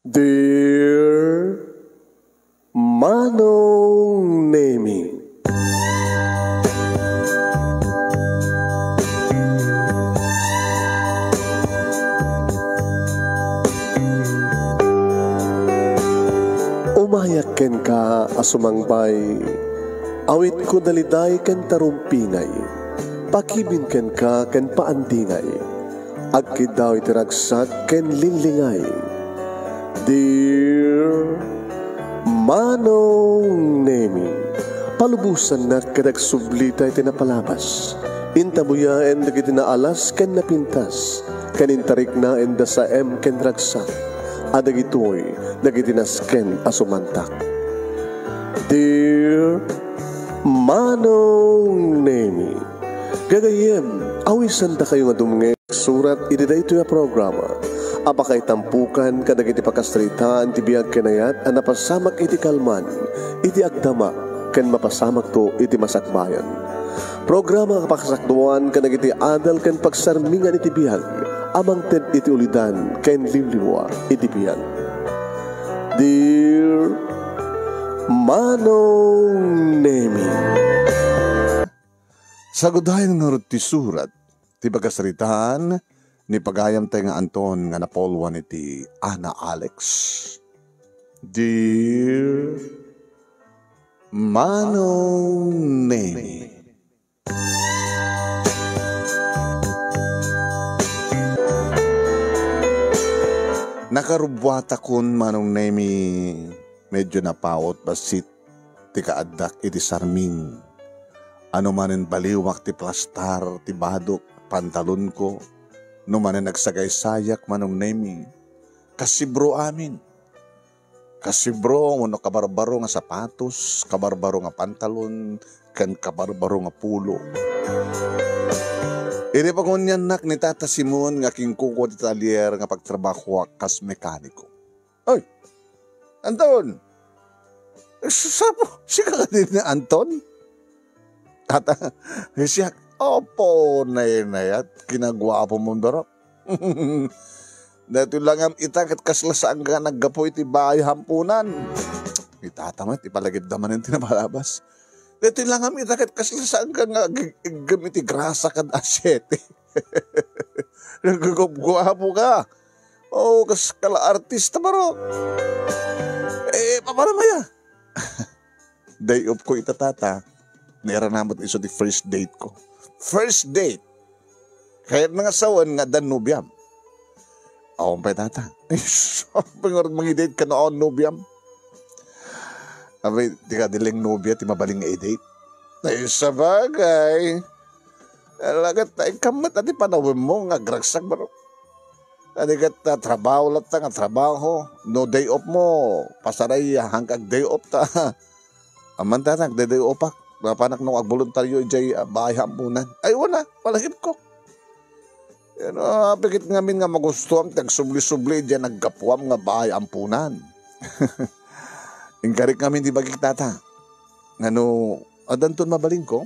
Dear Manong Nemi, umayak ken ka asumangbay, awit ko daliday ken tarumpingay, pakibin ken ka ken paandingay, agkid daw itiragsak ken linlingay. Dear Manong Nemi, palubusan na kadag sublita iti napalabas, intabuyaen dagiti naalas ken napintas, kanintarik na enda sa ken ragsak, adag ito'y dagiti nasken asumantak. Dear Manong Nemi, gagayem, awisan da kayo nga dumngeg surat iti ito yung programa. Apakay tampukan kadag iti pakastritaan ti biyag kenayat a napasamak iti kalman, iti agdama, ken mapasamak to iti masakbayan. Programa kapakasakduan kadag iti adal ken pagsarmingan iti biyag, amang ted iti ulidan ken limliwa iti biyag. Dear Manong Nemi, sagudayan nga ti surat, ti pagkasaritaan, ni pagayam tayo nga Anton nga napolwan iti Ana Alex. Dear Manong Nemi, nakarubwata kun Manong Nemi, medyo napaot basit ti kaaddak iti sarming. Ano manen baliwak ti plastar ti badok pantalon ko, no manen nagsagay-sayak Manong Nemi, kasibro amin. Kasibro, no kabarbaro nga sapatos, kabarbaro nga pantalon, kan kabarbaro nga pulo. Iri pa kunyan nak ni Tata Simon nga kingkuko ti talyer nga pagtrabaho kas mekaniko. Ay, Anton! Sapo, siya ka din na Anton? Tata, siya, opo, nayat, kinagwapo mong darap. Dito lang ang itakit kaslasaan ka naggapoy ti bahay hampunan. Itatamat, ipalagid naman yung tinapalabas. Dito lang ang itakit kaslasaan ka nga gamit ti grasa ka na asyete. Nagagwapo ka. Oh, kas kala artista baro. Paparamaya. Day off ko itatata. Nairanamat iso di first date ko. First date. Kaya nga sawan nga dan nubyam. Ako pa tata. Pangorot mga date ka noon nubyam. Abay, di ka diling nubya, ti mabaling nga i-date. Ay, sa bagay. Alagat tayo kamat at ipanawin mo nga gragsak baro. Adigat trabaho lang ta nga trabaho. No day off mo. Pasaray hangkag day off ta. Aman ta day off pa. Panak nung agboluntaryo jay bahay hampunan. Ay wala, palahip ko. Pikit ngamin nga magustuhan, tagsubli-subli dyan naggapuam nga bahay hampunan. Ingkarik ngamin di bagik tata. Ngano, adanton mabaling ko,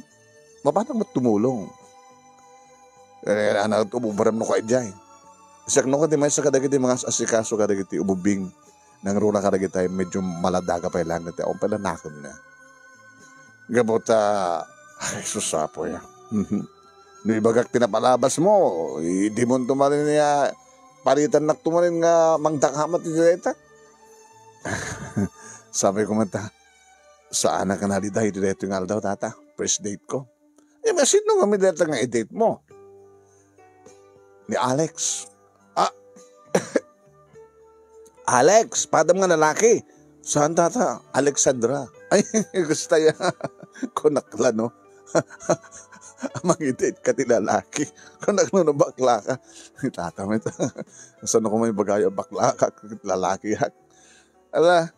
mapanang matumulong. Anak, umubaram no kayo dyan. Siyak no ka di may sa kadagiti mga asikaso kadagiti ububing nang runa kadagiti medyo maladaga pa ilang natin. Ako pala nakon na. Gabota, ay susapo ya. No ibagak tinapalabas mo, hindi mo tumarin niya, paritan nak tumarin nga mangdakamat ni Direta. Sabi ko mata, saan na ka naliday Direta nga daw tata, first date ko. Sino nga may Direta nga i-date mo? Ni Alex. Alex, padam nga lalaki. Saan tata? Alexandra. Ay, gusto ya. Kunakla, no? Mag-date ka ti lalaki. Kunakla no bakla ka. Tatamit. Saan ako may bagayo bakla ka? Lalaki ya. Ala,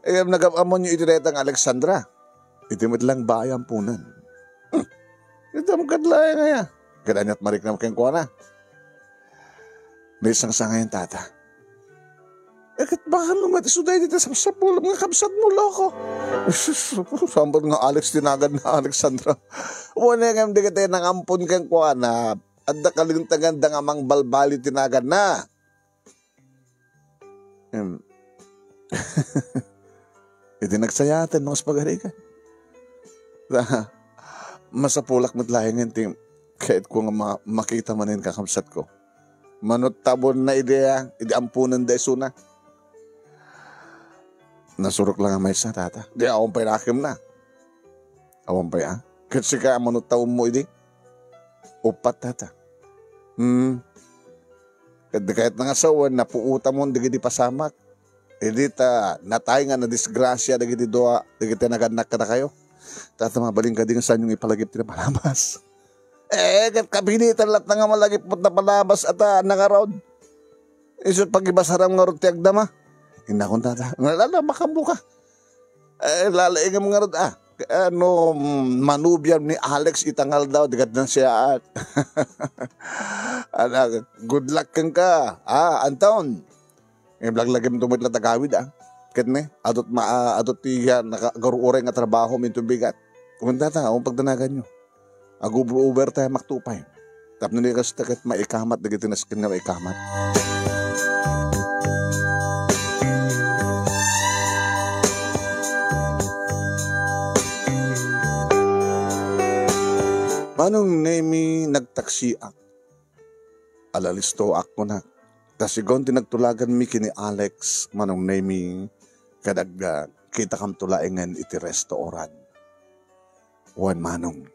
nag-amon yung itiretang Alexandra. Itimit lang bayang punan. Ito ang kadlaya nga ya. Gananyat marik na makeng kuha na. May isang sa ngayon, tata. Kat baka lumatisuday dito sa sapul, mga kabsat mo, loko. Sambal nga Alex, tinagad na Alexandra. Wala nga hindi ka tayo nangampun kang kuha na at nakalintagan da nga mang balbali tinagad na. Iti nagsayatan mga spagarikan. Masapulak matlahingan ti kahit ko nga makita manin kakamsat ko. Manot tabon na ideya, idi ampunan da isuna. Nasurok lang ang may sa tata. Di awang pa'y nakim na. Awang pa'y Kasi ka manot taon mo idi. Upat tata. Kahit nga sawan, napuuta mo, di pasamak. Hindi ta, natay nga na disgrasya, di doa, di naganak ka na kayo. Tata mabaling ka din saan yung ipalagip ti na palabas. Kabinitan lahat na nga malagipot na palabas at nangaround. Isot pag-ibasarang nga ron tiyag dama. Hinakon tata. Lala, makabuka. Lalaing nga mga ron, manubyan ni Alex itangal daw, digat na siya. Good luck kang ka. Anton. Blaglagim tumit na tagawid, Kat me, adot tiya, nakagarureng nga trabaho, minto bigat. Kung tata, ang pagdanagan nyo. Agubro-uber tayo maktupay. Tap na niya kasi takat maikamat, digit tinaskin nga maikamat. Manong nemi nagtaksiak. Alalisto ako na. Tasigon tinagtulagan mi kini Alex. Manong nemi kadag kita kam tulaengan iti restauran. Wan manong.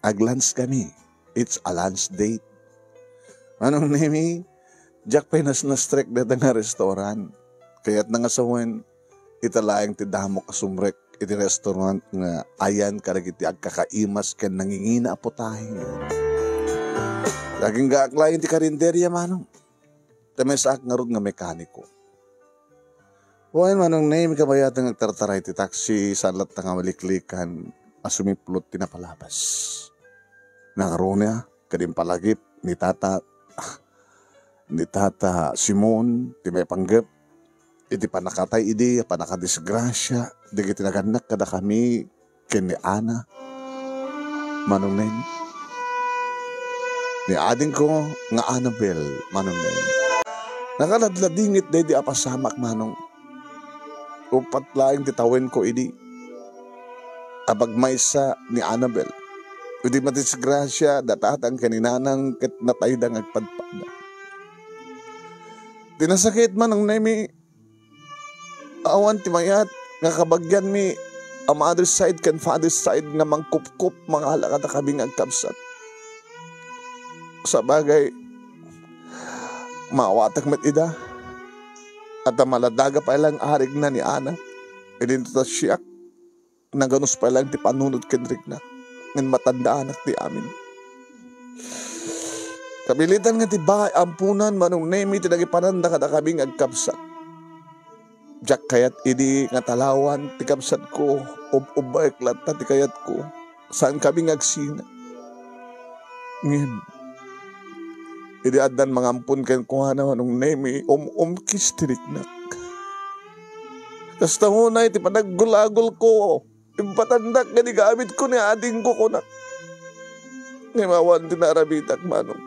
Aglunch kami. It's a lunch date. Manong nemi jak penas na strek data nga restaurant. Kaya't nangasawan italaeng ti damo kasumrek iti restaurant nga ayan karagiti agkakaimas ken nangingina aputahin. Laging gaaklayin ti karinderya manong. Tamesak nga rod nga mekaniko. Huwain manong name kabayatang agtartaray ti taxi salat nga maliklikan asumiplot ti napalabas. Nangaroon kadim palagip ni tata Simon ti may panggap. Iti panakatay idi, panakadisgrasya, di kitinaganak kada kami ken ni Ana. Manong nen. Ni ading ko nga Annabel, manong nen. Nakaladladingit di apasamak manong. Upat laing titawin ko idi. Abag maysa ni Annabel. Idi madisgrasya, datatang kaninanang ket nataydang agpadpada. Tinasakit manong nemi. Awan ti mayat nga kabagyan mi ang mother's side kan father's side nga mangkup-kup mga alakad na kaming agkabsat. Sa bagay, mawatak met ida at maladaga pa ilang arig na ni Ana. Ininto siyak na ganus pa ilang ti panunod kendrik na ng matanda anak ti amin. Kabilitan nga ti bahay ampunan manong nemi tinagipananda kada kaming agkabsat. Jak kayat idi nga talawan ti kabsat ko ubay klata ti kayat ko saan kami ngagsina. Ngem idi addan mangampun ken kuha naman ng nemi kistirik nak. Kasta mo na iti panaggulagol ko impatandak nga gamit ko ni ading ko na. Ngemawan tinarabitak manong.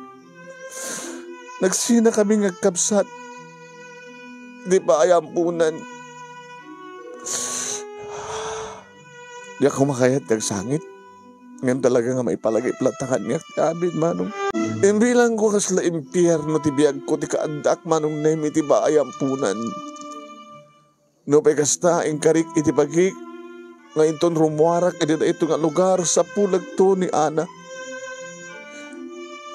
Nagsina kami ngagkabsat. Di pa ayampunan. Di ako makayat kag sangit. Ngayon talaga nga maipalagay platakan niya. Abid manong. Imbilang ko kasla impyerno ti biyag ko ti kaadak manong nemi ti ba ayampunan. No pay kasta ingkarik iti pagik. Ngayon ton rumwarak iti ito nga lugar sa pulag to ni Ana.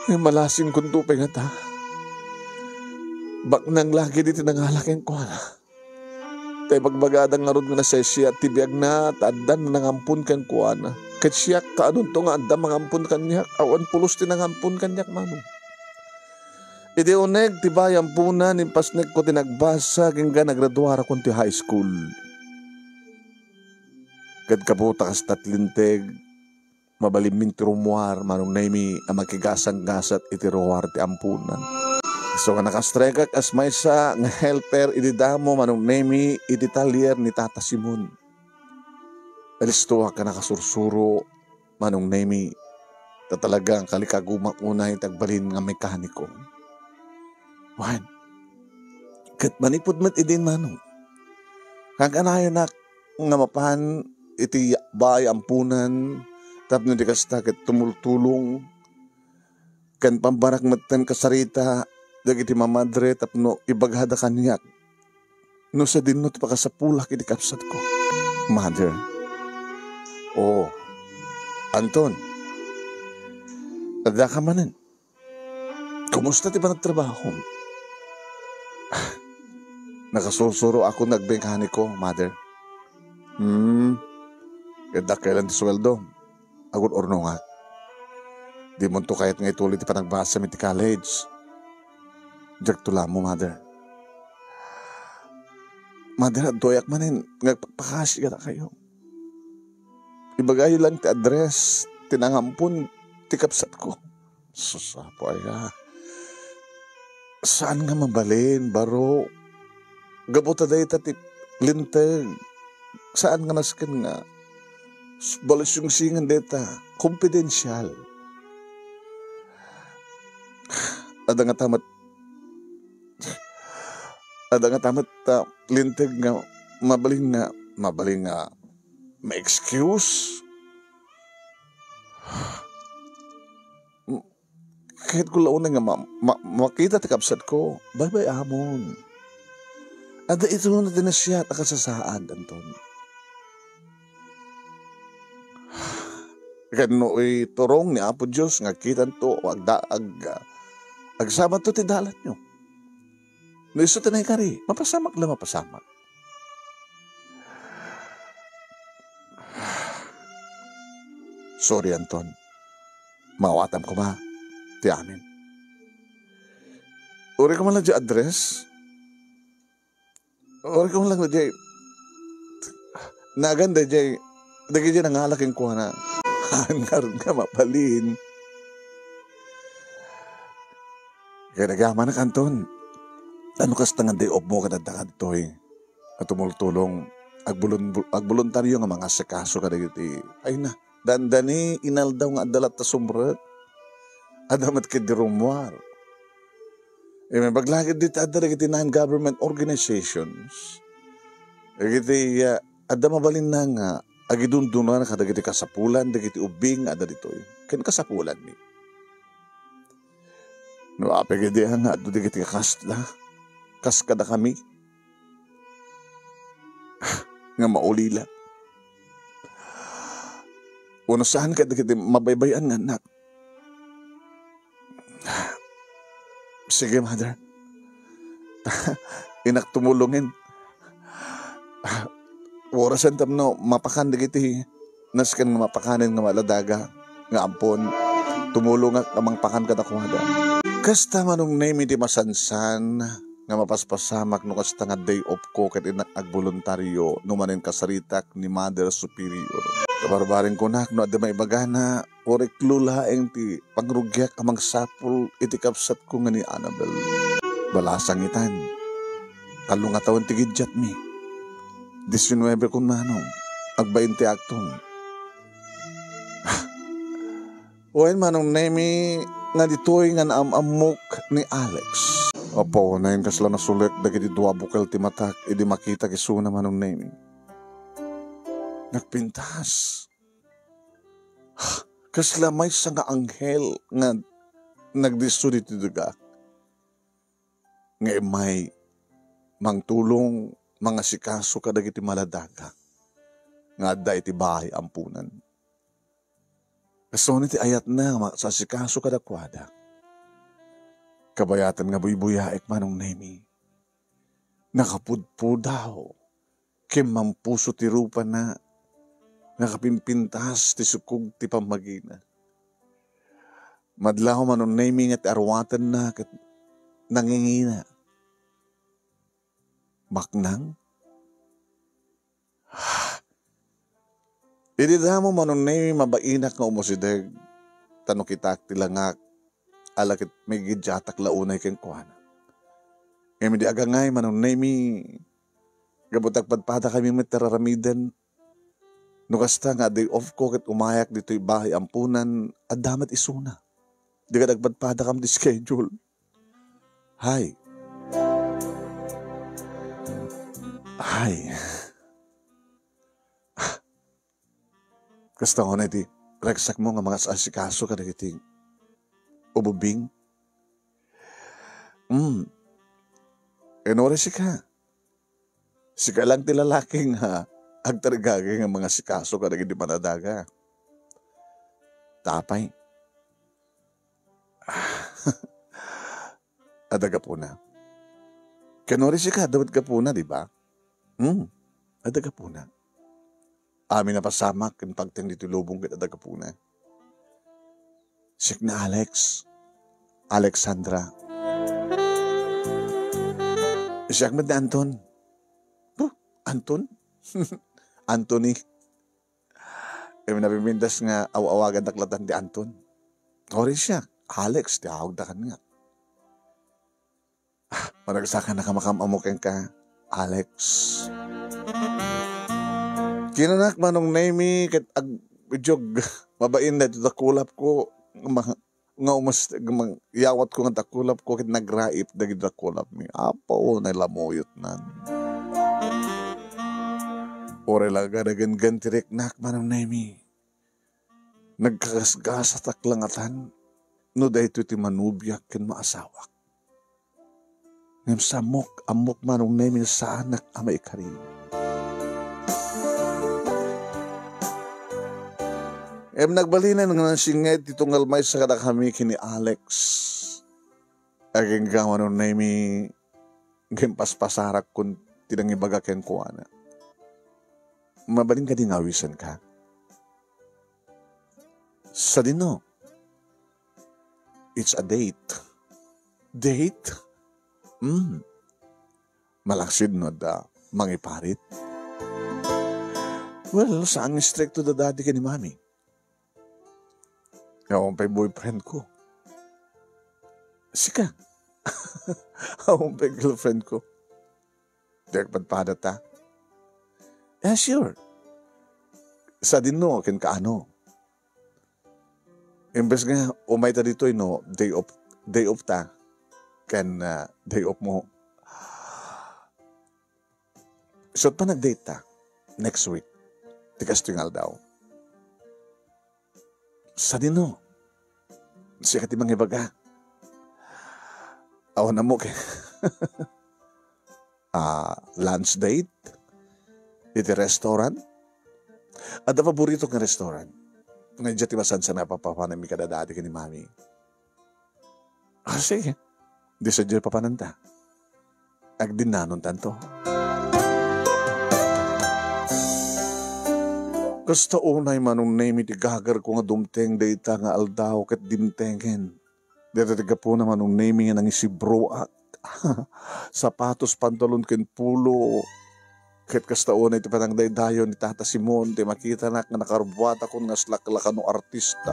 Ay malasin kung tupay nga ta. Bak nang lagi dito nangalaking ko na. Tay pagbagadang narod nga na siya at tibiyag na taadan nangampun kan ko na. Kat siya kaanong to nga anda mangampun kanyak. Awan pulos ti nangampun kanyak manong. Iti uneg tiba yampunan impasnek ko tinagbasa hingga nagraduara ko ti high school. Kad kaputa kas tatlinteg mabalimin ti rumuar manong naimi ang makigasang-gasat iti ruwar ti ampunan. So nga nakastrekak as may sa nga helper ididamo manong nemi iditalier ni Tata Simon. Alistuwa ka nakasursuro manong nemi tatalagang kalikagumak unay tagbalin nga mekaniko. Wan, kat manipod mat idin manong. Kang anayo na nga mapan iti bahay ampunan tapno di kasta ket tumultulong kan pambarak maten kasarita dagiti mamadre tapno ibaghada kanyak no sa dinno ti pakasapulak iti kapsat ko. Mother. Oh, Anton. Ada ka manen. Kumusta ti ba nagtrabaho? Nakasusuro ako nagmekaniko, mother. Kada kailan ti sweldo? Agun orno nga. Di mo to kahit nga ituloy ti panagbasa mi ti college. Diyak tula mo, mother. Mother, doyak manin. Nagpapakasi ka na kayo. Ibagayo lang ti address. Tinangampun ti kapsat ko. Susapo ay saan nga mabalin, baro? Gabuta day ti lintag. Saan nga naskin nga? Balas yung singan deta. Confidential. Ada nga tamat lintag nga mabaling nga ma-excuse. Kahit ko launa nga makita ti kapsat ko, bye-bye amon. Ada ito na din na siya takasasaan, Anton. Kano turong ni Apo Diyos nga kitan to, agsama to ti dalat nyo. No iso tinay kari, mapasamak lang mapasamak. Sorry, Anton. Mawatam ko ma. Ti amin. Uri ko man lang di address. Uri ko man lang di naganda di dagi di nangalaking kuha na hangar nga mapalin. Kaya nagaman na Anton. Ano kas tangan day of mo kadadakad to'y at tumultulong agbuluntaryo nga mga sekaso kadagiti. Ay na, dandani inal daw nga adalat ta sumret. Adamat kay di rumwar. May baglagid dito ada iti non-government organizations. Iti ada mabalin na nga agidundunan kadagiti kasapulan, dagiti ubing ada dito. Ken kasapulan ni. No apegidi nga adu dagiti kakasla. Kaskada kami. Nga maulila. Uno saan ka dagiti mabaybayan nga anak. Sige, mother. Inak tumulungin. Orasan tam no, mapakan digiti. Naskan nga mapakanin nga maladaga. Nga ampon. Tumulong nga kamang pakan ka nakuhada. Kasta manong name iti masansan. Nga mapaspasamak no kasta nga day off ko kat inak agboluntaryo numanin kasaritak ni Mother Superior. Kabarbaring ko nak no adda may bagana orek lulaeng ti pagrugyak amang sapul iti kapsat ko nga ni Annabel. Balasang itan. Kalungatawan ti gidyat mi. 19 kung nanong. Ag-20 aktong. Uwain manong nemi nga ditoy nga naamamok ni Alex. Opo, na yun kasla nasulit dagiti dua bukal ti matak idi makita kisuna manong nemi. Nagpintas. Kasla may sa nga anghel nga nagdisto dito duga. Nga may mangtulong mga sikaso kadag iti maladaga. Nga adda iti bahay ampunan. Kaso niti ayat na sa sikaso kadakwada. Kabayatan nga buy-buyaek manong nemi. Nakapudpudaw. Kim mampuso ti rupa na nakapimpintas ti sukog ti pamagina. Madlaw manon naming at arwatan na kat nangingina. Maknang? Idida mo manon naming mabainak nga umusideg. Tano kitak tilangak. Alakit may gidyatak launay ken kuhana. Kaya di agangay manon naming gabutak padpada kami matararamiden. No kasta nga day off ko ket umayak dito'y bahay ampunan at damat isuna. Di ka nagpadpada kam di schedule. Hay. Ay, kasta ko na iti, ragsak mo nga mga asikaso ka na iti, ububing. Enore sika lang ti lalaking ha, agtarigagay nga mga sikaso ka na iti manadaga. Tapay. Adaga po na. Kanori sika, dawat ka po na, di ba? Adaga po na. Amin na pasamak, yung pagtang dito lubong kit adaga po na. Sik na Alexandra. Siyak na Anton. Anton? Anthony. Kaya nabimindas nga awawagan daklatan di Anton. Tori siya, Alex, di awag da kan nga. Managsakan na kamakamamukin ka, Alex. Kinanak manong naimi kat agjog mabain na ito takulap ko nga yawat ko nga takulap ko kit nagraip dagi takulap mi. Apo na lamoyot nan. Ore laga dagan gantirik nak manong naimi. Nagkagasgas at taklangatan no dahito ti manubyak ken maasawak. Ngem samok amok manong naimi sa anak amay kari. Nagbalinan nga ng singed itong almay sa kada kami kini Alex. Aging gawa nun na imi gimpaspasarak kung tinangibaga ken ko ana. Mabalin ka din awisan ka. Sa dino, it's a date. Date? Malaksid no da mangiparit. Well, saan stricto da dati ka ni mami? Ako pa'y boyfriend ko. Sika. Ako pa'y girlfriend ko. Dek padpada ta. Yeah, sure. Sa din no, ken kaano. Imbes nga, umay ta dito no, day off ta. Ken day off mo. So, pa nag-date ta. Next week. Tikas tingal daw. Sa din no. Siya kati mga ibaga. Awan na mo kay. Lunch date? Iti restaurant? At ang paborito ng restaurant? Ngayon ti masan sa napapapanami ka na dati ka ni mami. Sige. Di sa dyan papananta. Agdin nanon tanto. Kasta unay manong name iti gagar ko nga dumteng dayta nga aldaw ket dimtengen. Dito tiga po na manong name nga nang isibro at sapatos, pantalon ken pulo. Ket kasta unay iti patang daydayon ni Tata Simon ti makita nak nga nakarbuata kon nga slaklakan no artista.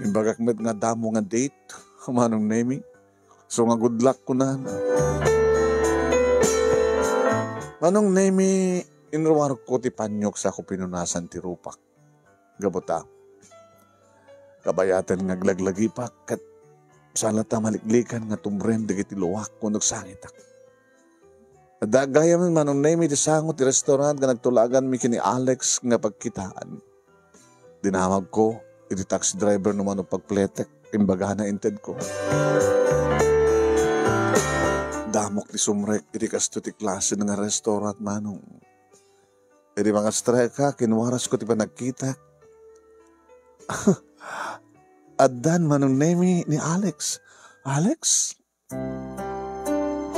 Imbagak med nga damo nga date manong name. So nga good luck ko na. Manong name inruwar ko ti panyok sa ako pinunasan ti rupak. Gabota. Kabayatan nga glaglagipak kat salata maliklikan nga tumrem dagiti luwak kung nagsangitak. Dagaya man manong name iti sangot ti restaurant nga nagtulagan mi kini Alex nga pagkitaan. Dinamag ko iti taxi driver naman o pagpletek imbaga na inted ko. Damok ti sumrek iti kasto ti klase nga restaurant manong. Edi mga streka, kinwaras ko ti pa nagkita. Addan manong name ni Alex. Alex?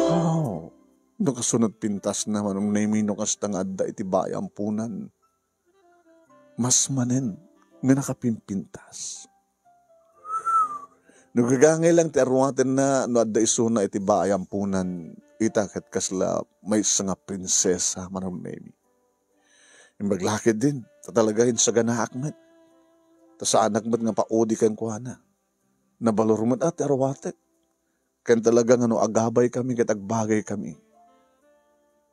Oh, no kasunod pintas na manong name no kastang adda iti bayampunan. Mas manen, nga nakapimpintas. Nagagangay lang ti arwaten na no adda isuna iti bayampunan. Itakat kasla may nga prinsesa manong name. Maglakid din, tatalagahin sa ganaak met. Ta sa anak met nga paudi kan kuana. Nabalor met at arwatek. Kan talaga nga no agabay kami kat agbagay kami.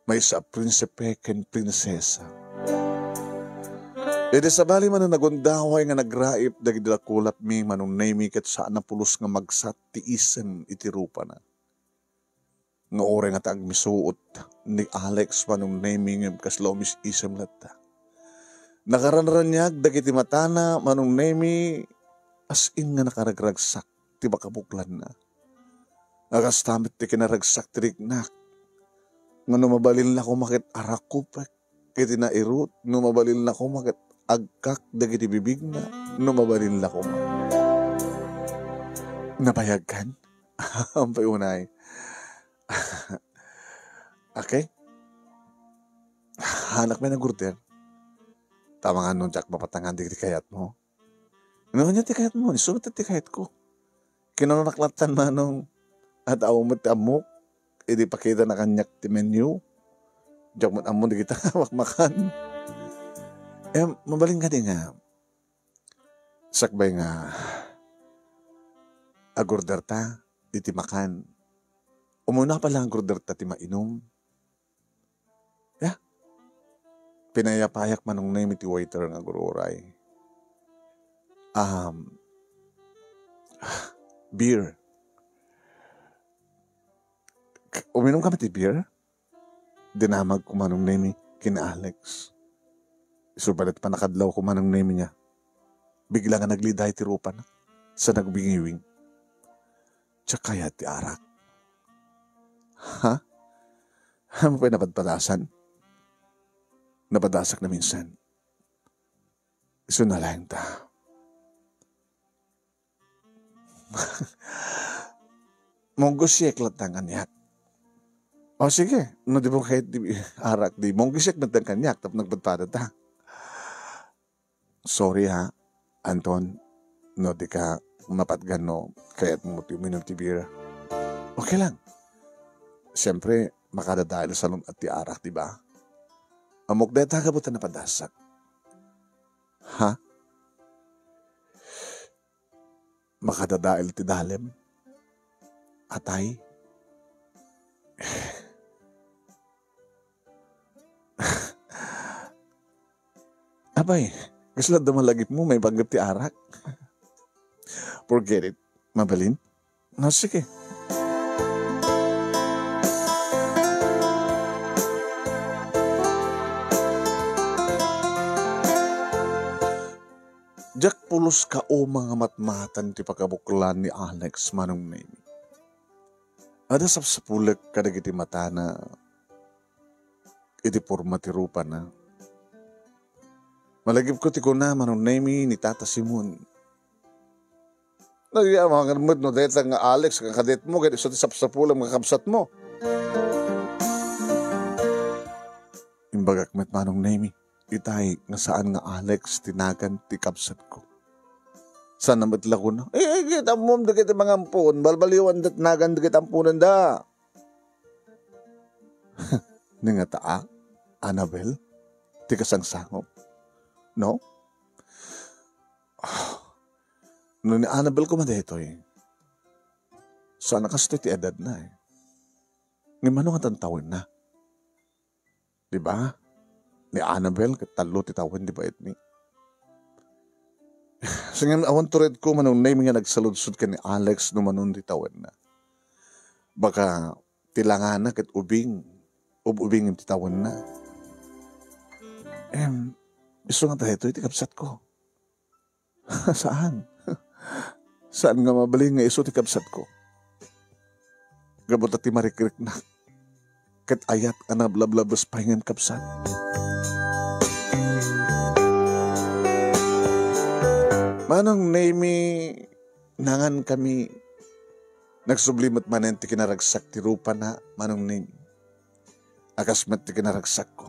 May sa prinsipe ken prinsesa. Edi sa bali man na nagundaway nga nagraip dagiti kulap mi manong name ket saan na pulos nga magsat ti isen iti rupa na. Nga ore nga taag misuot ni Alex manong naming kaslomis isam lata. Nakaranranyag dagiti matana manong nami as in nga nakaragragsak ti bakabuklan na. Agastamit ti kinaragsak ti riknak. Nga numabalil na kumakit arakupek kiti na irut, numabalil na kumakit agkak dagiti bibig na, numabalil na kumakit. Napayag kan? Ang payunay. Okay? Hanak may nagurder. Tama nga nun, Jack, mapatangan di kayat mo. Ano niya ti kayat mo? Nisunod ti kayat ko. Kinanaklatan manong at awamot ti amok. Hindi pakita na kanyak ti menu. Jack mo amon di kita wakmakan. Mabaling ka di nga. Sakbay nga. Agurder ta, di ti makan. Umuna pala ang agurder ta ti mainom. Pinayapayak manong name iti waiter nga gururay. Beer. Uminom ka ti beer? Dinamag ko manong name kina Alex. Isubalit pa nakadlaw ko manong name niya. Bigla nga nagliday ti rupan sa nagbingiwing. Tsakaya ti arak. Ha? Ano pa napadpadasan? Napadasak na minsan. Iso na lang ta. Monggo siyek latang kanyak. O sige, no di mo kahit di arak di. Monggo siyek latang kanyak tap nagpadpada ta. Sorry ha, Anton. No di ka mapatgan no kaya't mo minum ti bira. Okay lang. Siyempre, makadadahil sa lum at ti arak, di ba? Amok dahil tagabutan na padasak. Ha? Makadadail ti dalem? Atay? Abay, gusto lang damalagip mo, may banggap ti arak. Forget it. Mabalin? No, sige. Jack pulos ka o mga matmatan ti pagkabuklan ni Alex manong name. Ada sapsapulag kadag iti mata na iti porma ti rupa na. Malagip ko ti ko na manong name ni Tata Simon. Nagya mga kanamad no dahil nga Alex kakadet mo kaya iso ti sapsapulag mga kapsat mo. Imbagak met manong name. Itay nga saan nga Alex tinagan ti kapsat ko. Saan namatla ko na? Kita mo dikit mga ampun. Balbaliwan dat nagan dikit ampunan da. Nga taa, Annabel, ti kasangsangop. No? No ni Annabel ko madito eh. Sana kasto ti edad na eh. Ngayon nga tantawin na. Diba? Ni Annabel, katalo titawan, di ba it me? So ngayon, awan to red ko, manong name nga nagsaludsod ka ni Alex no manon titawan na. Baka tilangan na kat ubing yung titawan na. Gusto nga tayo ito, kapsat ko. Saan? Saan nga mabaling nga iso ti kapsat ko? Gabot at ti marikrik na. Kat ayat anablablabas pa yung kapsat. Manong name nangan kami nagsublimot manen ti kinaragsak ti rupa na manong name. Akasmat ti kinaragsak ko.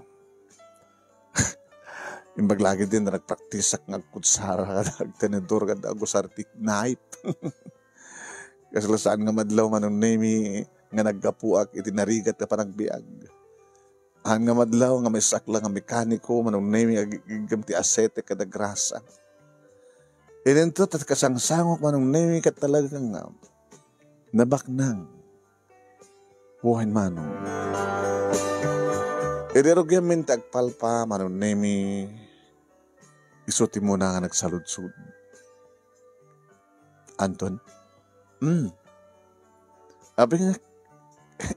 Imbag lagi din na nagpraktisak ng kutsara kadag tenedor kadag usartik knife. Kasi saan nga madlaw manong name nga naggapuak iti narigat ka panagbiag. Ang nga madlaw nga may sakla nga mekaniko manong name agigam ti asete kadag grasa. Inintot at kasangsangok manong name ka talagang nabaknang buhay manong. Idirugyan min tagpalpa manong name isuti mo na nga nagsaludsud. Anton? Abi nga,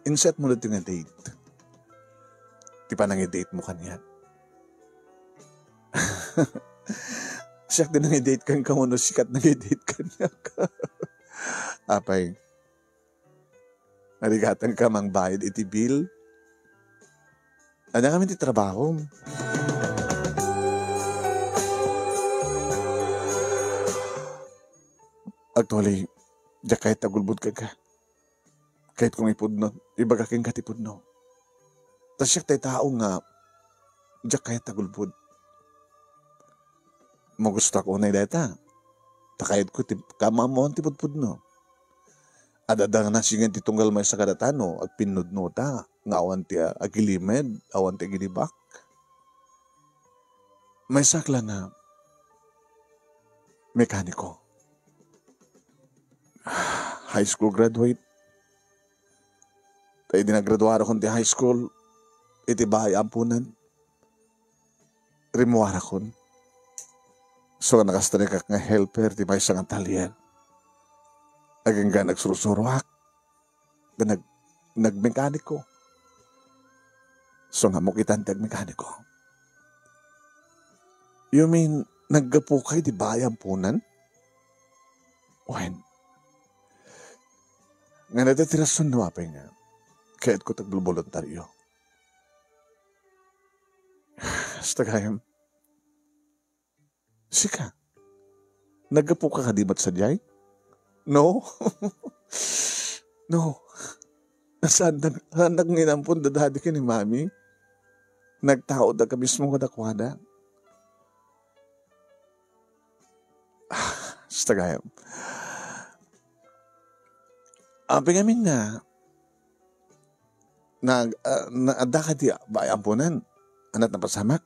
inset mo na ito nga date. Di pa nang i-date mo kanya. Siya din nang i-date kan ka mo, sikat nang i-date kanya ka. Apay, narigatan ka mang bayad iti bill. Ano kami ti trabaho? Actually, di kahit tagulbod ka. Kahit kung ipudno, iba ka king katipudno. Tas siya tayo tao nga, di kahit tagulbod. Magusto ako na data. Takayad ko, kamamo ang tipudpudno. Adadang nasingan titunggal may sa kadatano, at pinudno ta, nga awan ti agilimed, awan ti agilibak. May sakla na, mekaniko. High school graduate. Tayo dinagraduara kon ti high school, iti bahay ampunan. Rimuara kon. So nakastari ka nga helper, ti may isang Italian. Aging nga nagsurusuruak. Nagmekaniko. So nga mo kitan ti agmekaniko. You mean, naggapo kayo di bahay ampunan? When? Nga natatirason na wapay nga. Kaya't ko tagbulbolontaryo. Hasta kayam. Sika. Naggapo ka kadimat sa diyay? No? No. Nasaan nanginampun dadadi ka ni mami? Nagtao da ka mismo kadakwada? Hasta kayam. Api ngamin nga, ada ka di bayampunan, anak na pasamak.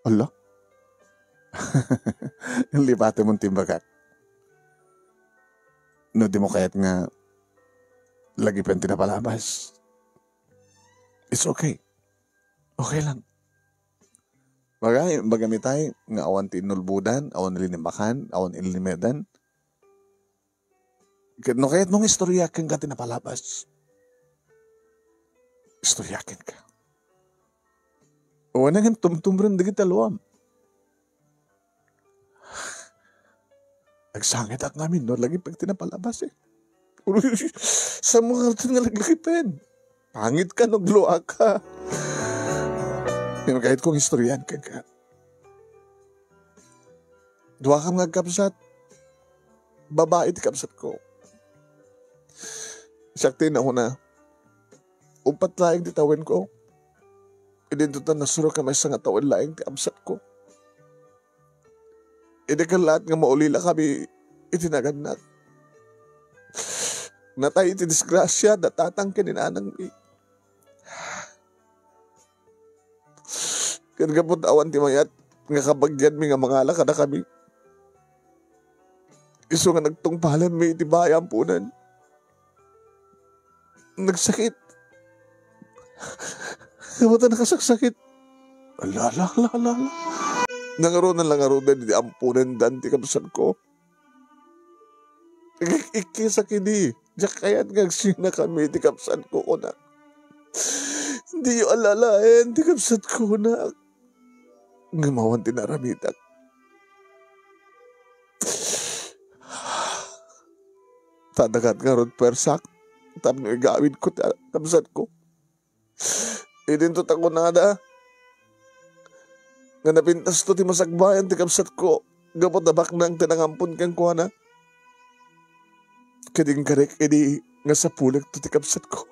Allah? Yung lipate mong timbagak. No, di mo kaya't nga, lagi pa yung tinapalabas. It's okay. Okay lang. Bagami tayo, nga awan tinulbudan, awan nilinimakan, awan ilinimedan. No, kaya't mong istoryakin ka tinapalabas. Istoryakin ka. O nang tumtumbrang digit aluam. Nagsangit ak namin, no? Lagi pag tinapalabas eh. Sa mga nga laglakipan. Pangit ka, nagluwa ka. Kahit kong istoryan ka. Dua ka mga kapsat. Babae ti kapsat ko. Sakti na ako na. Upat laing ti tawin ko. Idintutan na suro ka may isang tawin laing ti kapsat ko. Idikal lahat nga maulila kami itinaganap. Natay iti disgrasya, datatang kininanang mi. Kanagapot awan ti mayat, nga kabagyan mi nga mangala ka na kami. Iso nga nagtungpalan mi iti bayang punan. Nagsakit. Kamata nakasaksakit. Ala. Nangaroon lang di ampunan dan ti kapsan ko. Ikisa kini. Diyak kaya't ngagsina kami ti kapsan ko na. Hindi yung alalayan ti kapsan ko na. Ngamawan ti naramitak. Tadagat nga ron persak. Tapos igawin ko ti kapsan ko. Idintot ako na da. Nga napintas to ti masagbayan ti kapsat ko. Gapot na baknang tinangampun kang kuha na. Kading karek edi nga sa pulag to ti kapsat ko.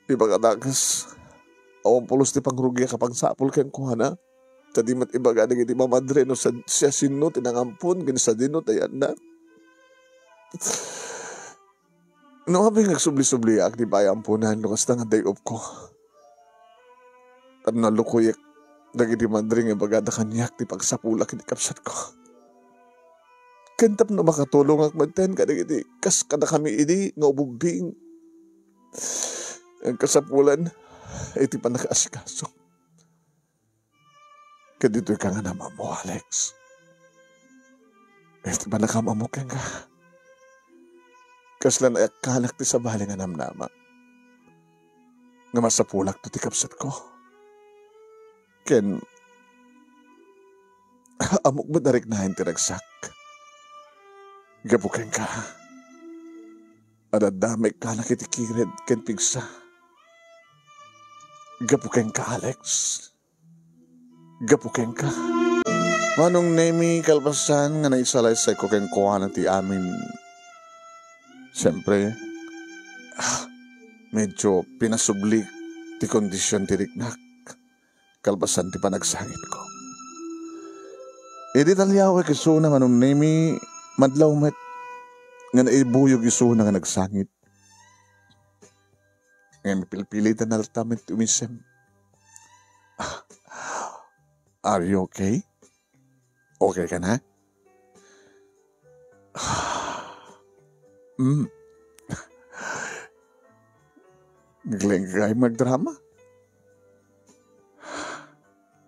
Di ba kadakas, awang pulos ti pangrugi kapag sapul kang kuha na. Tadi mat iba ganang iti mamadre no siya sino tinangampun ganisa dino tayan na. No, habang nagsubli-subli ak di bayampunan no kasta nga day off ko. At nalukuyak dagiti madre nga bagada kanyak ti pagsapulak iti kapsat ko. Kantap na makatulong ak magten kadagiti kas kada kami idi nga ububing. Ang kasapulan iti panakaasikaso. Kadito'y ka nga naman mo, Alex. Iti panakama mo ka nga. Kaslan ay kalak ti sa bali nga namnama. Nga masapulak to ti kapsat ko. Ken, amok ba darik na yung tiragsak? Gabukin ka. Adadamay kalak iti kired ken pigsa. Gabukin ka, Alex. Gabukin ka. Manong nemi kalpasan nga naisalay sa kukenkuha na ti amin. Siyempre, medyo pinasublik ti kondisyon ti riknak. Kalpasan ti panagsangit ko. Edi talyaw ay kisuna manong nemi madlaw met nga naibuyog isuna nga nagsangit. Ngayon mapilpilitan na tamit umisem. Are you okay? Okay ka na? Nagling kay magdrama.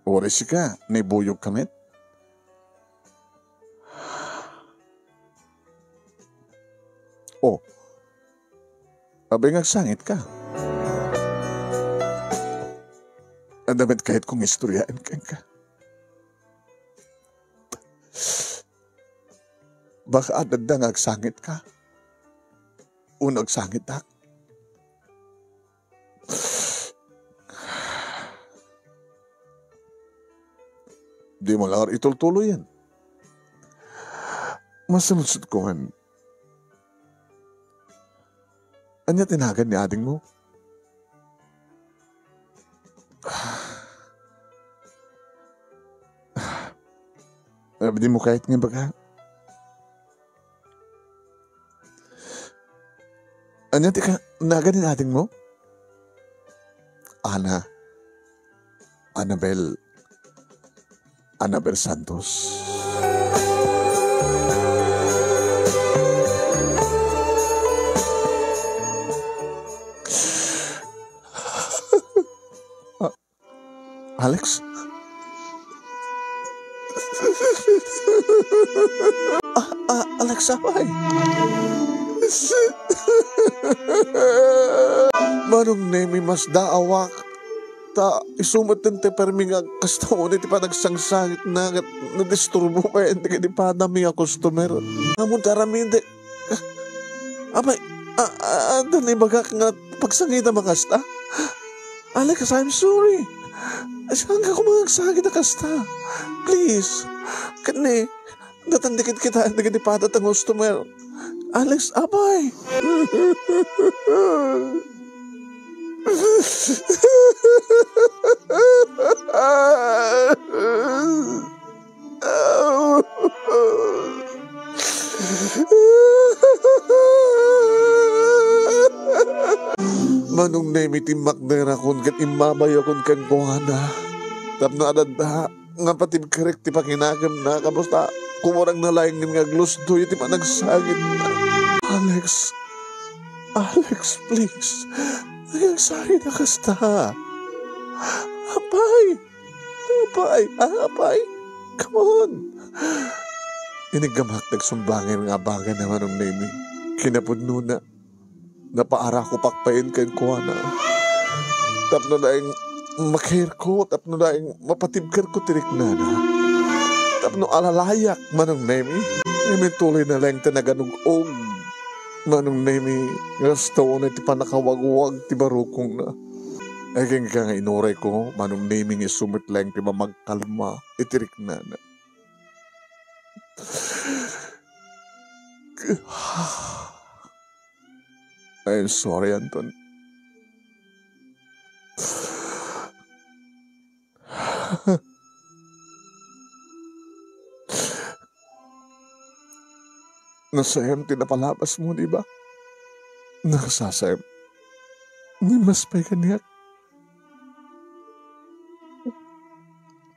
Oras ka, naibuyog kamit. Oh, abay nagsangit ka. Ang damit kahit kung istoryaan ka. Baka adad na nagsangit ka. O nagsangit na. Di mo lang itultuloy yan. Masaludsod ko man. Anya tinagan ni ading mo? Di mo kahit nga baga. Anya tika, nagan ni ading mo? Annabel Santos. Alex? Alex, sabay. Manong nemi mas daawak. Ta isumat ng tepermi nga kastaon iti pa nagsangsangit na nadisturbo pa hindi ka di pa nami nga customer. Amon tarami hindi. Abay, danay baga nga pagsangit na makasta. Alex, I'm sorry. Saan ka kumagsangit na kasta? Please. Kani, natandikit kita hindi ka di pa ang customer. Alex, abay. Manong nemi timak na rakon kat imabay akon kan kuhana. Tapno adada nga patib kerek ti pakinagam na kamusta kumurang nalaingin nga glusdo iti pa nagsagit na. Alex, please. Nagsagit na kasta. Apay. Come on. Inigamak nagsumbangin nga bagan naman ng nemi. Kinapudno na. Napaara ko pakpain kay kuwana. Tapno na yung makir ko. Tapno na yung mapatibkar ko tirik na. Tapno alalayak manong nemi. Nemi tuloy na lang tanaganugog. Manong nemi. Gasto na ti panakawagwag ti barukong na. Aging ka nga inuray ko. Manong nemi nga sumit lang ti mamagkalma. Itirik na. I'm sorry, Anton. Nasayam tinapalabas mo, di ba? Nakasasayam. Maspay ka niya.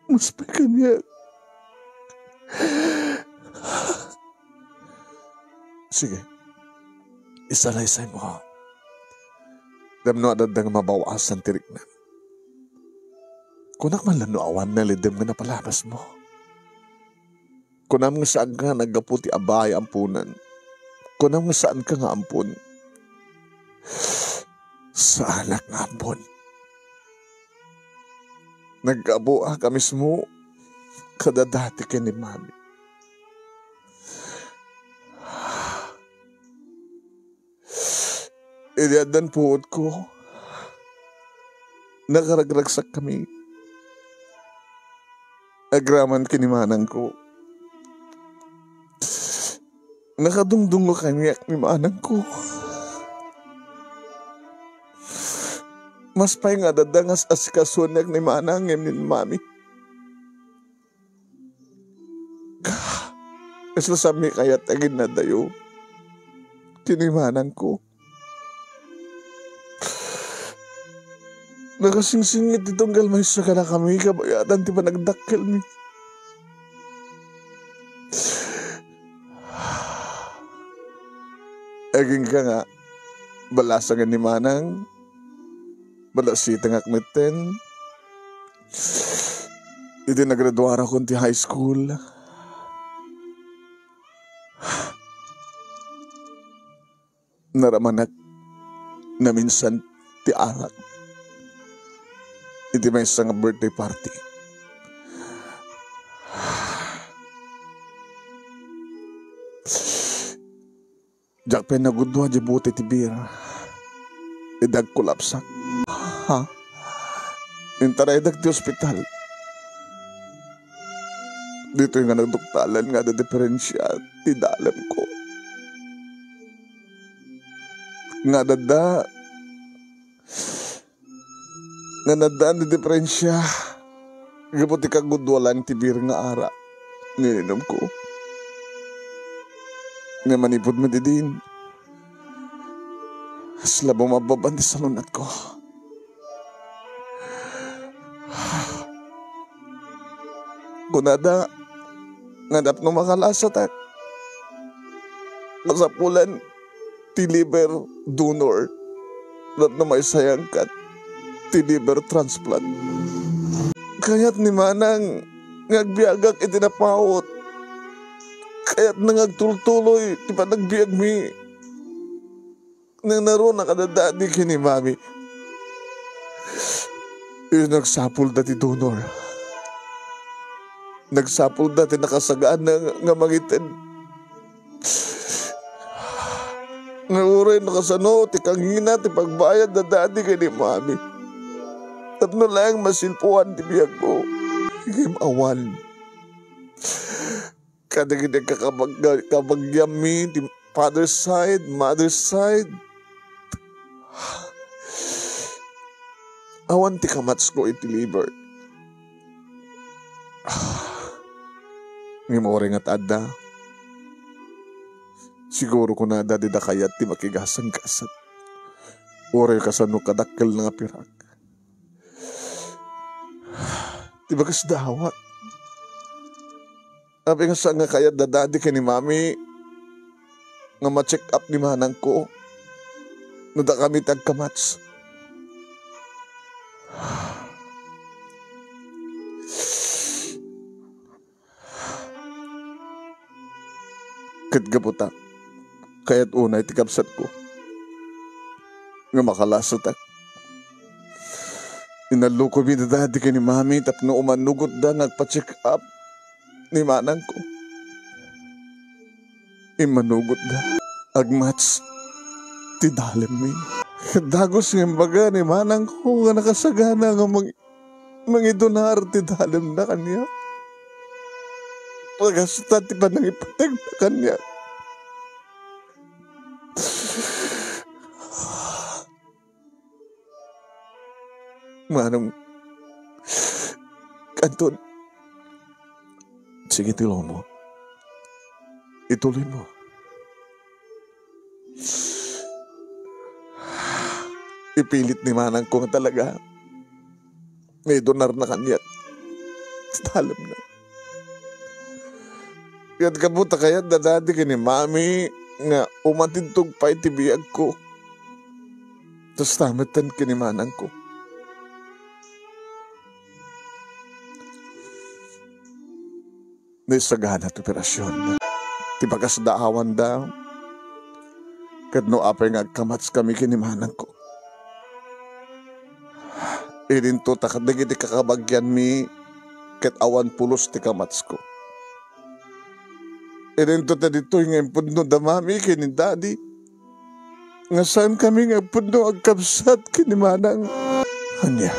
Maspay ka niya. Sige. Isalaysay mo ka. Damno adad nga mabawasan tirik na. Kunak man lang awan na lidem nga napalabas mo. Kunam nga saan nga naggaputi abay ampunan. Kung nang saan ka nga ampon. Sa anak nga ampon. Nag-abuha ka mismo kada dati ka ni mami. Iliadan puot ko. Nakaragragsak kami. Agraman kinimanang ko. Nakadungdungo kami ni manang ko. Mas pa'y nga dadangas asikasunak ni manang ni mami. Kasasami kaya tagin na dayo. Kinimanang ko. Nakasingsingit itong galmay sa kana kami, kabayatan ti pa nagdakkel mi. Aging ka nga, balasangan ni manang, balasitang akmiten. Iti nagraduara ko ti high school. Naramanak na minsan ti arak. Iti may isang birthday party. Diyak pa nagudwa di buti ti bira. Idag kulapsak. Ha? Intara idag ti ospital. Dito yung nga nagduktalan nga na diferensya ti dalam ko. Nga dada nga nadaan di diferensya. Gaputi kagudwalan ti bir nga ara. Nininom ko. Nga manipod mo din. Sila bumababan di salunat ko. Kunada, ngadap no makalasat at kasapulan ti liver donor at na may sayang kat ti liver transplant. Kaya't ni manang ngagbiagag itinapawot. Kaya't nangagtultuloy ti pa nagbiag mi. Nang naroon nakadadadi kini mami. Yung nagsapul dati donor. Nagsapul dati nakasagaan na nga mangitin. Nauray nakasano, ti kangina, ti pagbayad na dati kini mami. Tapno lang masilpuan ti biyag ko. Higim awan. Kadagin kabagyami, ti father's side, mother's side. Awan ti kamats ko iti liver. Ngimori nga tada. Siguro ko na dadi da kayat ti makigasang kasat. Ore kasano kadakkel nga pirak. Ti bagas dawat. Abi nga sa nga kayat da dadi ka ni mami. Nga ma-check up ni manang ko. Nada kami tagkamats. Katgaputa. Kaya't unay tikapsat ko. Nga makalasot ak. Inaluko binadadi ka ni mami tapno umanugot da nagpa-check up ni manang ko. Imanugot da. Agmats ti dalim mi. Dagos ng baga ni manang ko nga nakasagana nga mangidonar ti dalim na kanya. Pagkasuta ti pa nang ipatag na kanya. Manong Kanton, sige tulong mo. Ituloy mo. Ipilit ni manang ko nga talaga. May donar na kanya. Talam na. Kaya't kabuta kaya dadadi ka ni mami nga umatintog pa itibiyag ko. Tapos tamatan ka ni manang ko. Naisagana at operasyon. Tibagas daawan da. Kat no apay nga kamats kami kinimanang ko. Irin to takadagiti kakabagyan mi kat awan pulos ti kamats ko. Irin to ta dito yung puno damami kini daddy. Nga saan kami nga puno agkapsat kinimanang. Kanya.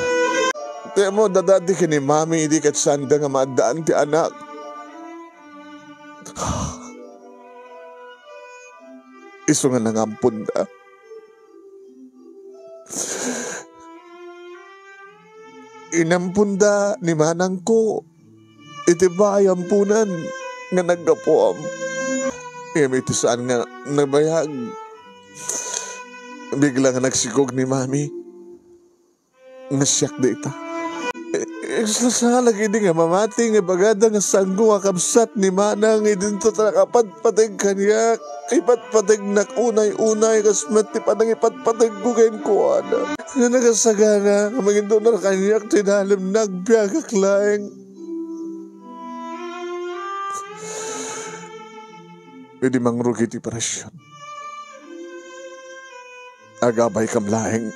Tiyan mo dadadi kini mami hindi kat saan da nga maadaan ti anak. Iso nga nangampun da. Inampunda ni manang ko. Iti ba ay ampunan nga naggapuam. Iti saan nga nabayag. Bigla nga nagsigog ni mami. Nga siyak da ita. Sasalag hindi nga mamati nga bagada nga sanggo nga kapsat ni manang. Idinto talakapatpatag kanyak. Ipatpatag unay-unay kas mati pa nang ipatpatag gugen ko ana. Nga nagasagana, kamagin doon na kanyak tinalim nagbiagak laeng. Pwede mangrugi ti parasyon. Agabay kam laeng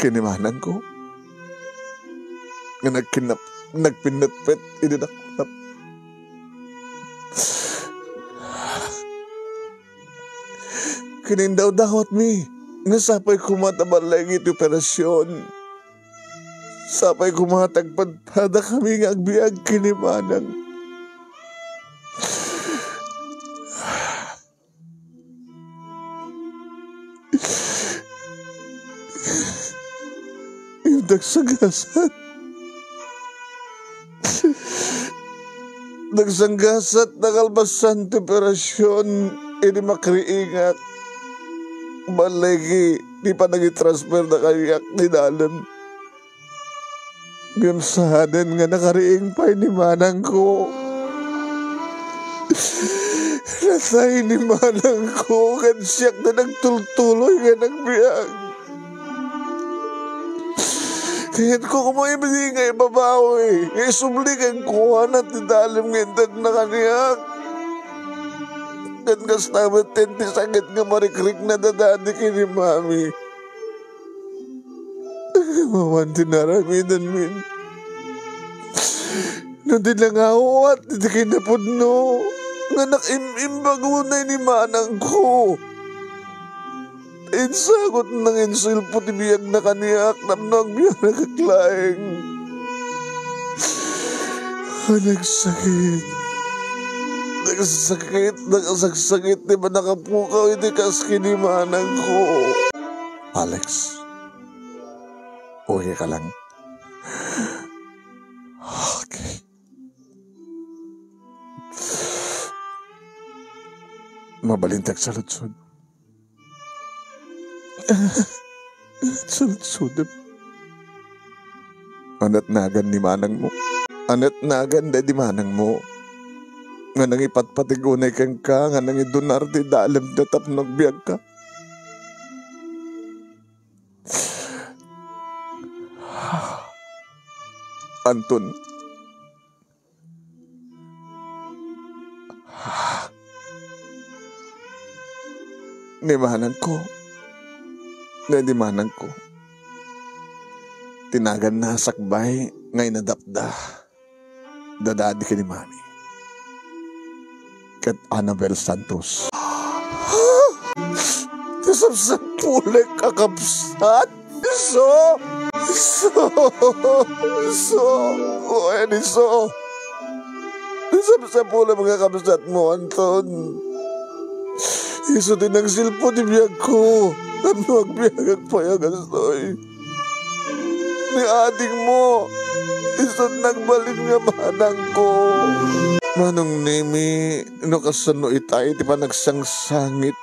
kinimanan ko. Nga nagpinatpet, idinakulap. Kinindaw-dawat mi. Nga sapay kumatabal lagi iti operasyon. Sapay kumatagpadpada kami nga agbiag kinimanang. Yung nagsanggasat. Nagsanggasat nakalbasan ti operasyon. Ini makriingat. Balagi, di pa nag-transfer na kayak ni Dalam. Ngayon sa haden nga nakariing pa ni manang ko. Nasay ni manang ko, kan siyak na nagtultuloy nga nagbiag. Kahit ko kumaibigay nga ibabawi, isubligan ko na ti Dalam nga na kaniyak. Kan kas tamat tenti sakit nga marikrik na dadadi kini mami. Maman tinaramidan min. Nanti lang awat, hindi kinapudno. Nga nakimimbagunay ni manang ko. Insagot ng insilpo tibiyag na kaniyak namnag biya nagkaklaing. Nagsakit. Nagsagsakit, di ba nakapukaw, hindi kas kinimanang ko. Alex, okay ka lang? Okay. Mabalintag sa lutsod. Sa lutsod. Anat nagan ni manang mo. Anat nagan di manang mo. Nga nang ipatpatigunay kang ka, nga nang idunar di Dalam na tapnog biyag ka. Anton. Nimanan ko. Nadimanan ko. Tinagan na sakbay, ngay nadapda. Dadadi ka ni mami. Kat Annabel Santos. Kasapsapulik kakapsat. So. O, so. Kasapsapulik mga kapsat mo, Anton. Iso din ang silpo ni biyag ko. Ano ang biyag at payagan soy. Ni ading mo. Iso nagbalik nga manang ko. Manong Nemi, no kasano itay, di ba nagsangsangit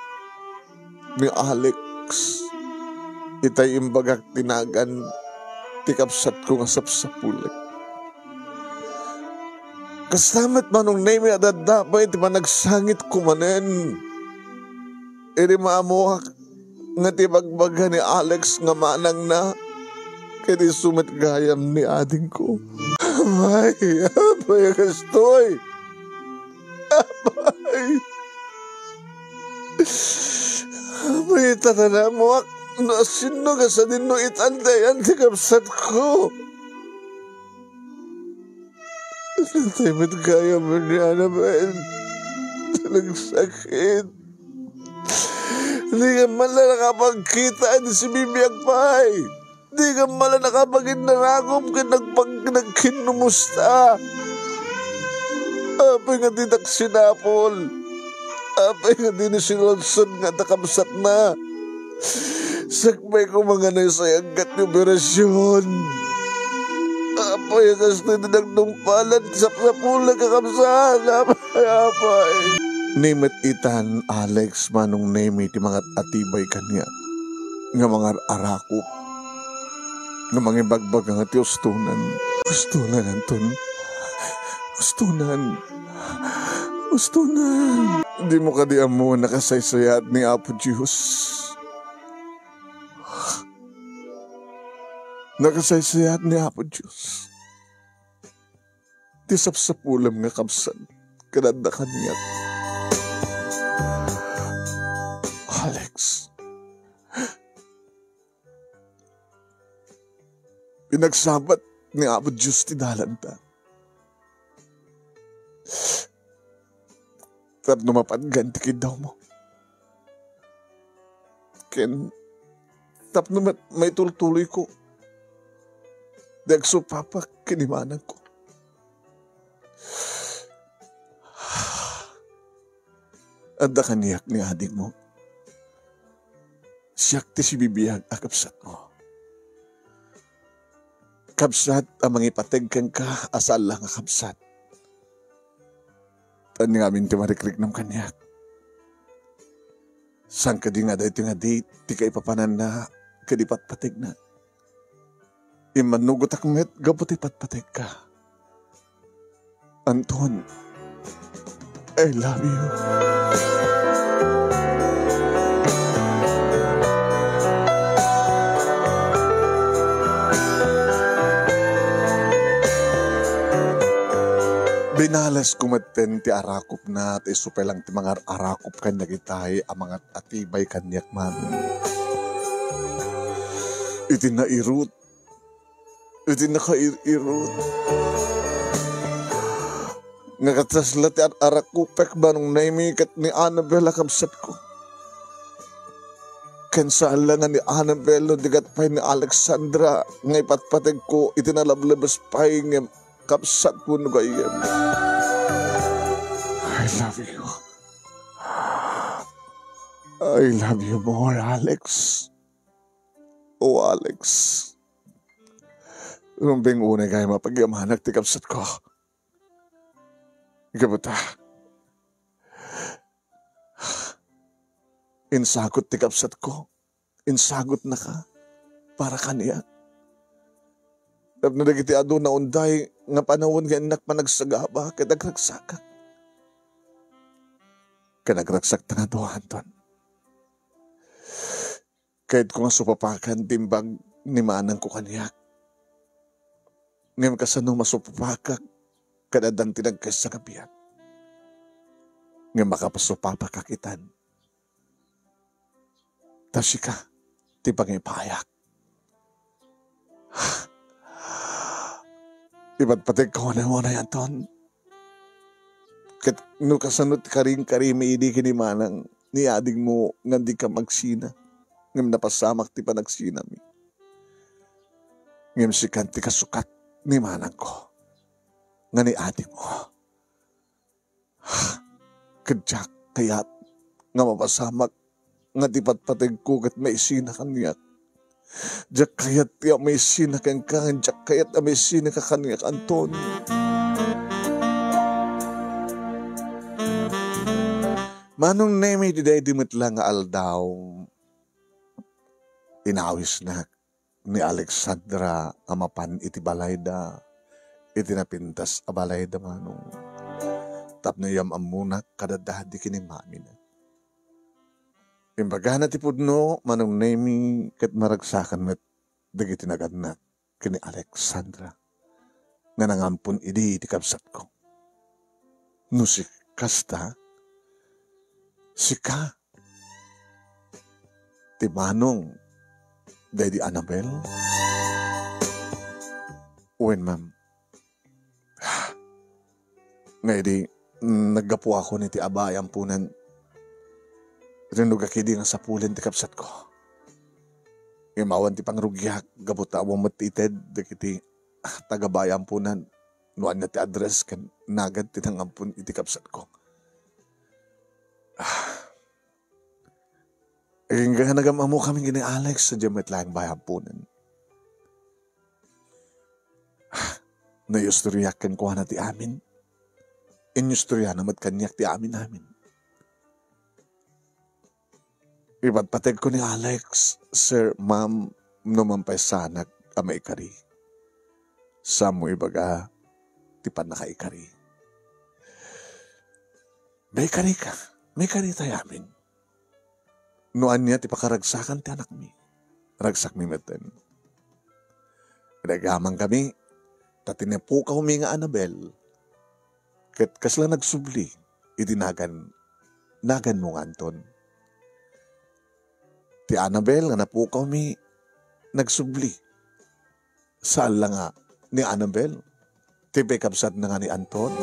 ni Alex. Itay imbagak tinagan, tikapsat ko nga sapsapulik. Kasamat manong Nemi adadapay, di ba nagsangit kumanen. Iri maamuhak nga tibagbaga ni Alex nga manang na, kaya di sumit gayam ni ading ko. Abay, kastoy. Abay. May tanana mo na sino ka sa nino itandayan ti kapsat ko. Nataymat kaya mo ni Annabel. Nagsakit. Hindi ka mala nakapagkita ni si Bibiyag Pay. Hindi ka mala nakapag-inaragom ka nagkinumusta. Apay nga di naksinapol. Apay nga di ni sinulsod nga nakabsat na. Sakmay ko mga nasayagat ni operasyon. Apay nga gusto din nagdumpalan sa pula kakabsat. Apay. Nimit itan, Alex, manong name iti mga atibay kanya. Nga mga arakop. Nga mga ibagbag nga ti ustunan. Ustunan, Anton. Ustunan. Ustunan. Di mo kadiam mo nakasaysayat ni Apo Diyos. Nakasaysayat ni Apo Diyos. Di sapsapulam nga kapsan. Kananda kanya. Alex. Pinagsabat ni Apo Diyos ti dalanta. Tap numapadgan ti kidaw mo. Ken, tap may tultuloy ko. Dagsupapak kinimanan ko. Anda kaniyak ni adik mo. Siyak ti si Bibiyag akapsat mo. Kapsat ang mga ipateg kang ka asal lang akapsat. Tan nga amin ti marikrik ng kanyak. Sang ka di nga dahil nga date, ti ka ipapanan na kadipat-pateg na. Imanugot akmet, gabot ipatpateg ka. Anton, I love you. Binalas kumaten ti arakop na ti supelang ti mga arakop kanya gitay ang mga atibay kanyak man. Iti nairut. Iti nakairut. Nga katasla ti arakupek ba nung naimikat ni Annabel akabsat ko. Kansaan lang ni Annabel no digat pa'y ni Alexandra nga ipatpateg ko iti nalablabas pa'y nga kapsat mo no gayem. I love you. I love you more, Alex. Oh, Alex. Rumbing unay kayo mapagyamanag ti kapsat ko. Ikabuta. Insagot ti kapsat ko. Insagot na ka. Para kaniya. Tapos nadagiti ado na unday nga panahon nga inak panagsagaba kadagragsakak. Kanagragsak ta nga doon, Anton. Kahit ko nga supapakan timbag ni manang ko kaniyak. Ngayon kasano masupapakak kadadan tinagkas sa kapiyan. Ngayon makapasupapakakitan. Tapos ka, tibang ipayak. Iba't patay ko na mo na yan, Ton. Kat no kasanot karing-karimi idi kinimanang ni ading mo nga di ka magsina. Ngam napasamak ti panagsinami. Ngam si kanti kasukat ni manang ko. Nga ni ading mo. Kadyak kayat nga mapasamak nga di patpatag ko kat may sina kaniyak. Diyak kayat ya may sina kang kangan, diyak kayat ya may sina ka kaniyak, Anton. Manong nemi di day dimit lang aldaw. Inawis na ni Alexandra amapan iti balayda. Iti napintas a balayda manong. Tapno yam amunak kadadadi kini mami na. Imbaga na tipudno manong nemi kat maragsakan met dagiti naganak kini Alexandra. Nga nangampun idi iti kapsat ko. No si kasta, sika. ti manong Daddy Annabel. Uwin, ma'am. Ngay di, naggapo ako ni ti abayang punan. Rinugakidi nga sa pulin ti kapsat ko. Imawan ti pangrugyak, gabot na awang matited, dikiti tagabayang punan. Nuan na ti address, kan nagad ti nangampun iti kapsat ko. Hingga nagamamo kami gini Alex sa jamet lang bayang punan. Nayusturyakan ko na ti amin. Inyusturya namat kanyak ti amin namin. Ipagpateg ko ni Alex, Sir, Ma'am, numampay sanag amay kari. Samo ibaga, ti pan nakaikari. May kari ka, may kari tayo amin. Nuan niya ti pakaragsakan ti anak mi. Ragsak mi meten. Nagaman kami, tatinepo ka huminga Annabel. Ket kasla nagsubli, itinagan mo nga Anton. Ti Annabel nga napukaw mi nagsubli. Saan lang nga ni Annabel? Ti pekapsat na nga ni Anton.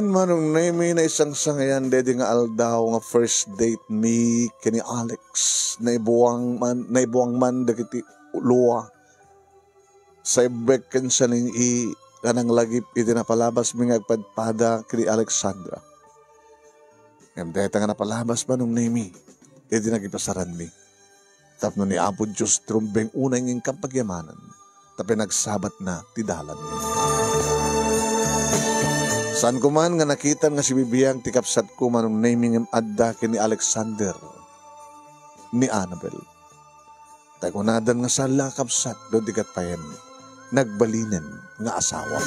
Manong name na isang sangayan dedi nga aldaw nga first date me kini Alex na ibuwang man dagiti luwa sa ibeken sa ning kanang lagip iti napalabas mi nga agpadpada kini Alexandra. Ngam deta nga napalabas manong name iti nagipasaran mi. Tapno ni Apo Diyos trumbeng unay nging kapagyamanan tapi nagsabat na tidalan mi. Saan ko man nga nakita nga si Bibiyang tikapsat ko manong naming adda kini Alexander ni Annabel. Tagunadan nga sala kapsat do dikat payen nagbalinen nga asawa.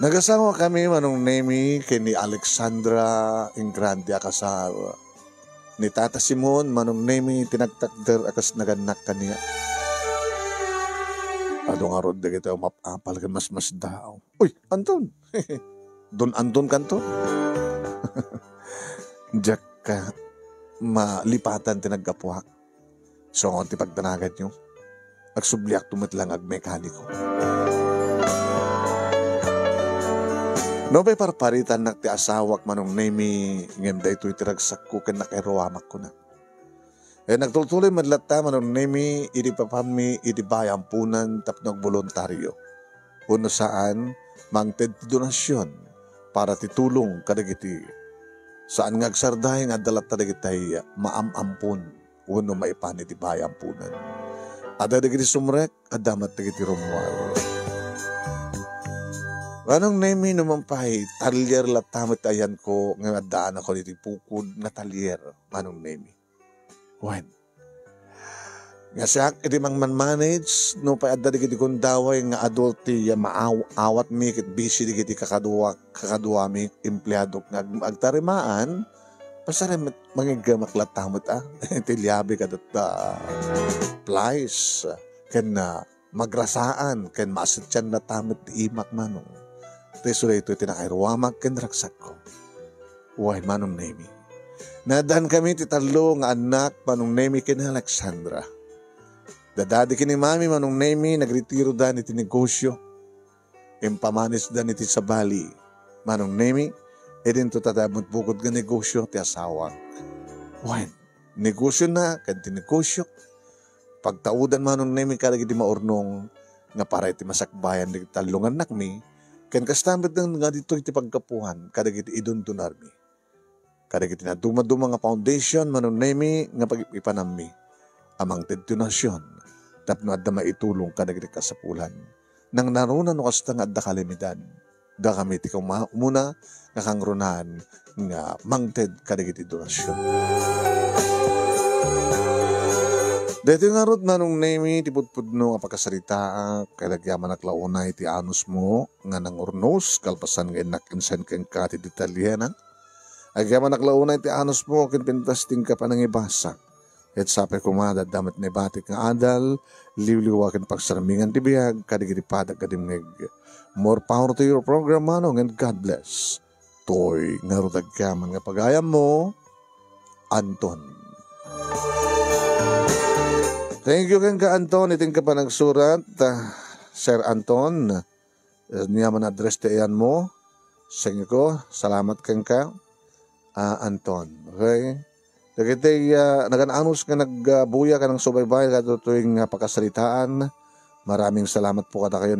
Nagasawa kami manong nami kini Alexandra Ingrande akasar ni Tata Simon manong nami tinagtakder akas naganak kaniya. Adong arod na kita umapapal ka mas daw. Uy, Anton! Don Anton kanto? Diyak ka malipatan tinagkapuhak. So, kung tipagtanagan nyo, agsubliak tumitlang agmekaniko. No, may parparitan na ti asawak manong nami ngem da ito'y tiragsak ko kan nakairowamak ko na. Nagtultuloy madlata manong nemi iti papami iti bayampunan tapnog voluntaryo. Puno saan mangted ti donasyon para titulong kadagiti. Saan ngagsarday nga dalat kadagitay maamampun uno maipan iti bayampunan. Ada dagiti sumrek adamat dagiti Romuald. Anong nemi numampay talyer latamit ayan ko nga daan ako iti pukod na talyer manong nemi. Wen. Nga siya, iti mang man-manage, no pa adda digiti kundaway nga adulti ya maawat mi kit busy digiti kakadua mi empleyado nga agtarimaan, pasare mangigamaklat iti liabi kadat plies, ken magrasaan, ken maasityan na tamit imak manong. Teso ito itinakairuwamak ken raksak ko. Wen manong nemi. Nadaan kami ti talo nga anak manong nemi kini Alexandra. Dadadi kini mami manong nemi nagretiro dan iti negosyo. Impamanis dan iti sa Bali. Manong nemi edin to tatamot bukod nga negosyo ti asawa. Wen, negosyo na kanti negosyo. Pagtaudan manong nemi kadagi di maurnong nga para iti masakbayan di talong anak mi. Ken kastambit nga dito iti pagkapuhan kadagi iti idundunar mi. Kadagiti na dumaduma nga foundation manong nemi nga pag-ipanami amang donasyon tapno adda maitulong kadagiti kasapulan nang narunan no kasta nga adda kalimidad da kami ti muna nga kangrunan nga mangted kadagiti donasyon. Dito nga rod manong nemi ti pudpudno nga pagkasarita kadagyaman naklaunay ti anus mo nga nang urnos kalpasan nga inak insen ken ka ti detalye na Ay kaya man naklauna iti anos mo, kinpintasting ka pa ng ibasa. At sapay kumada, damat na ibatik nga adal, liwliwakin pagsaramingan ti biyag, kadigiripadag kadimngeg. More power to your program, manong, and God bless. Toy nga rudag ka man nga pagayam mo, Anton. Thank you kang ka Anton, iting ka pa nagsurat, Sir Anton, niya man address ti iyan mo, sing ko, salamat kang ka, Anton. Okay? Dagiti nagananos nga nagbuya ka ng subaybay kato tuwing pakasalitaan. Maraming salamat po kada kayo.